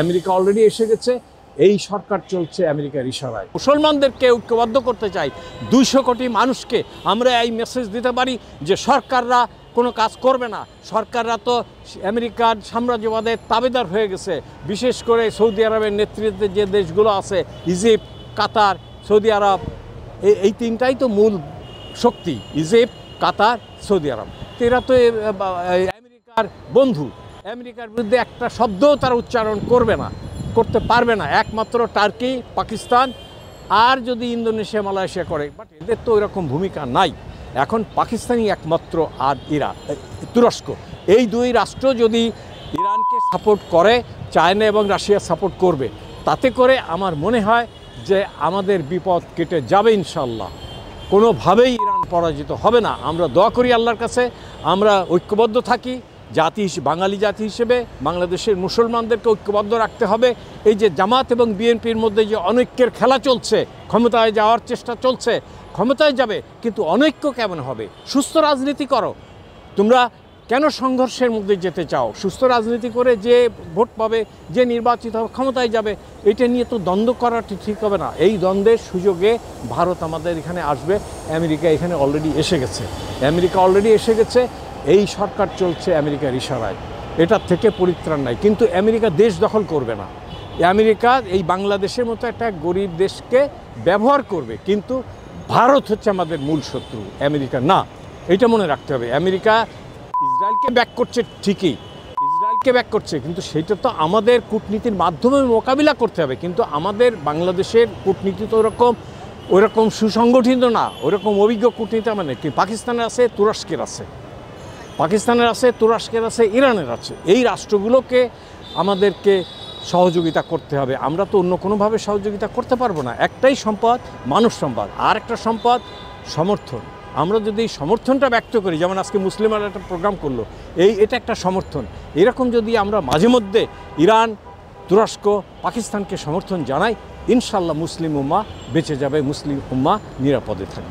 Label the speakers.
Speaker 1: America already এসে গেছে। এই সরকার চলছে আমেরিকার ইশারায়। মুসলমানদেরকে ঐক্যবদ্ধ করতে চাই, 200 কোটি মানুষকে আমরা এই মেসেজ দিতে পারি যে সরকাররা কোনো কাজ করবে না। সরকাররা তো আমেরিকার সাম্রাজ্যবাদের তাবেদার হয়ে গেছে। বিশেষ করে সৌদি আরবের নেতৃত্বে যে দেশগুলো আছে, ইজিপ্ট, কাতার, সৌদি আরব, এই তিনটাই তো মূল শক্তি। ইজিপ্ট, কাতার, সৌদি আরব, এরা তো আমেরিকার বন্ধু। আমেরিকার বিরুদ্ধে একটা শব্দও তারা উচ্চারণ করবে না, করতে পারবে না। একমাত্র টার্কি, পাকিস্তান আর যদি ইন্দোনেশিয়া, মালয়েশিয়া করে, বাট এদের তো ওইরকম ভূমিকা নাই। এখন পাকিস্তানই একমাত্র, আর তুরস্ক, এই দুই রাষ্ট্র যদি ইরানকে সাপোর্ট করে, চায়না এবং রাশিয়া সাপোর্ট করবে, তাতে করে আমার মনে হয় যে আমাদের বিপদ কেটে যাবে ইনশাল্লাহ। কোনোভাবেই ইরান পরাজিত হবে না। আমরা দোয়া করি আল্লাহর কাছে, আমরা ঐক্যবদ্ধ থাকি। বাঙালি জাতি হিসেবে বাংলাদেশের মুসলমানদেরকে ঐক্যবদ্ধ রাখতে হবে। এই যে জামাত এবং বিএনপির মধ্যে যে অনৈক্যের খেলা চলছে, ক্ষমতায় যাওয়ার চেষ্টা চলছে, ক্ষমতায় যাবে, কিন্তু অনৈক্য কেমন হবে? সুস্থ রাজনীতি করো। তোমরা কেন সংঘর্ষের মধ্যে যেতে চাও? সুস্থ রাজনীতি করে যে ভোট পাবে, যে নির্বাচিত হবে, ক্ষমতায় যাবে, এটা নিয়ে তো দ্বন্দ্ব করাটি ঠিক হবে না। এই দ্বন্দ্বের সুযোগে ভারত আমাদের এখানে আসবে। আমেরিকা এখানে অলরেডি এসে গেছে। এই সরকার চলছে আমেরিকার ইশারায়। এটার থেকে পরিত্রাণ নাই। কিন্তু আমেরিকা দেশ দখল করবে না। আমেরিকা এই বাংলাদেশের মতো একটা গরিব দেশকে ব্যবহার করবে, কিন্তু ভারত হচ্ছে আমাদের মূল শত্রু, আমেরিকা না। এটা মনে রাখতে হবে। আমেরিকা ইসরায়েলকে ব্যাক করছে ঠিকই, কিন্তু সেটা তো আমাদের কূটনীতির মাধ্যমে মোকাবিলা করতে হবে। কিন্তু আমাদের বাংলাদেশের কূটনীতি তো ওইরকম সুসংগঠিত না, ওইরকম অভিজ্ঞ কূটনীতি মানে কি। পাকিস্তানের আছে, তুরস্কের আছে, ইরানের আছে। এই রাষ্ট্রগুলোকে আমাদেরকে সহযোগিতা করতে হবে। আমরা তো অন্য কোনোভাবে সহযোগিতা করতে পারবো না। একটাই সম্পদ, মানব সম্পদ। আর একটা সম্পদ সমর্থন। আমরা যদি এই সমর্থনটা ব্যক্ত করি, যেমন আজকে মুসলিমরা একটা প্রোগ্রাম করলো, এটা একটা সমর্থন। এরকম যদি আমরা মাঝে মধ্যে ইরান, তুরস্ক, পাকিস্তানকে সমর্থন জানাই, ইনশাল্লাহ মুসলিম উম্মাহ বেঁচে যাবে, মুসলিম উম্মাহ নিরাপদে থাকবে।